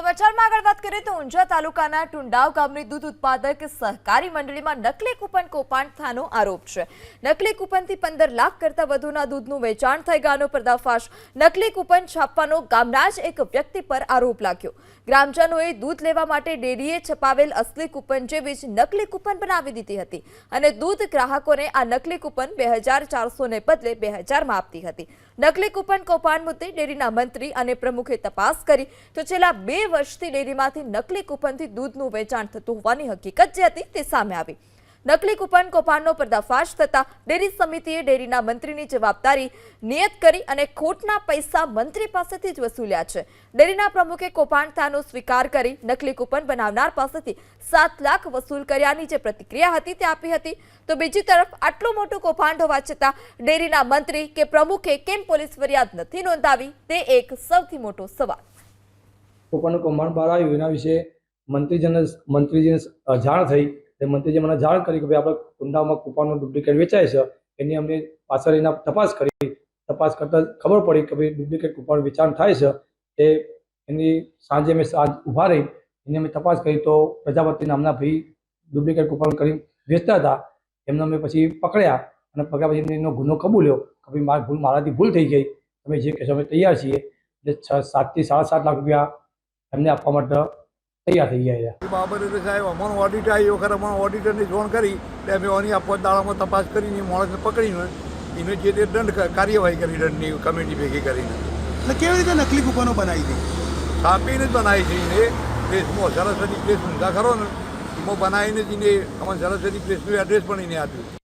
સમાચારમાં આગળ વાત કરીએ તો ઊંઝા તાલુકાના ટુંડાવ ગામની દૂધ ઉત્પાદક સહકારી મંડળીમાં નકલી કૂપન કૌભાંડ થવાનો આરોપ છે। નકલી કૂપનથી 15 લાખ કરતા વધુના દૂધનું વેચાણ થઈ ગયાનો પર્દાફાશ। નકલી કૂપન છાપવાનો ગામના જ એક વ્યક્તિ પર આરોપ લાગ્યો। ગ્રામજનોએ દૂધ લેવા માટે ડેરીએ છપાવેલ અસલી કૂપન જેવી જ નકલી કૂપન બનાવી દીધી હતી અને દૂધ ગ્રાહકોને આ નકલી કૂપન 2400 ને બદલે 2000 માં આપતી હતી। નકલી કૂપન કૌભાંડ મુદ્દે ડેરીના મંત્રી અને પ્રમુખે તપાસ કરી તો છેલ્લા 2 વર્ષથી ડેરીમાંથી નકલી કૂપનથી દૂધનું વેચાણ થતું હોવાની હકીકત જે હતી તે સામે આવી। નકલી કૂપન કૌભાંડનો પર્દાફાશ થતા ડેરી સમિતિએ ડેરીના મંત્રીની જવાબદારી નિયત કરી અને ખોટના પૈસા મંત્રી પાસેથી જ વસૂલ્યા છે। ડેરીના પ્રમુખે કૌભાંડ થયાનો સ્વીકાર કરી નકલી કૂપન બનાવનાર પાસેથી 7 લાખ વસૂલ કર્યાની જે પ્રતિક્રિયા હતી તે આપી હતી। તો બીજી તરફ આટલું મોટું કૌભાંડ હોવા છતાં ડેરીના મંત્રી કે પ્રમુખે કેમ પોલીસ ફરિયાદ નથી નોંધાવી તે એક સૌથી મોટો સવાલ। કૂપનનું કૌભાંડ બહાર આવ્યું એના વિશે મંત્રીજીને જાણ થઈ। મંત્રીજી મને જાણ કરી કે ભાઈ આપણે કુંડામાં કૂપનનું ડુપ્લિકેટ વેચાય છે। એની અમને પાછળ એના તપાસ કરી। તપાસ કરતાં ખબર પડી કે ભાઈ ડુપ્લિકેટ કૂપન વેચાણ થાય છે। એ એની સાંજે મેં ઊભા રહી એની અમે તપાસ કરી તો પ્રજાપતિ નામના ભાઈ ડુપ્લિકેટ કૂપન કરી વેચતા હતા। એમને અમે પછી પકડ્યા અને પકડ્યા પછી એનો ગુનો કબૂલ્યો કે ભાઈ મારાથી ભૂલ થઈ ગઈ, તમે જે કહેશો અમે તૈયાર છીએ। એટલે 7 થી 7.5 લાખ રૂપિયા એમને આપવા માટે તૈયાર થઈ ગયા। બાબતે સાહેબ અમારું ઓડિટ આવી વખત અમારા ઓડિટરની જાણ કરી એટલે અમે એની આપવા દાડામાં તપાસ કરીને માણસને પકડીને એને જે તે દંડ કાર્યવાહી કરી દંડની કમિટી ભેગી કરીને। એટલે કેવી રીતે નકલી કૂપનો બનાવી હતી? છાપીને જ બનાવી છે એને પ્રેસમાં સરસ્વતી પ્રેસ ઊંઝા ખરો ને એમાં બનાવીને જ એને અમારા સરસ્વતી પ્રેસનું એડ્રેસ પણ એને આપ્યું।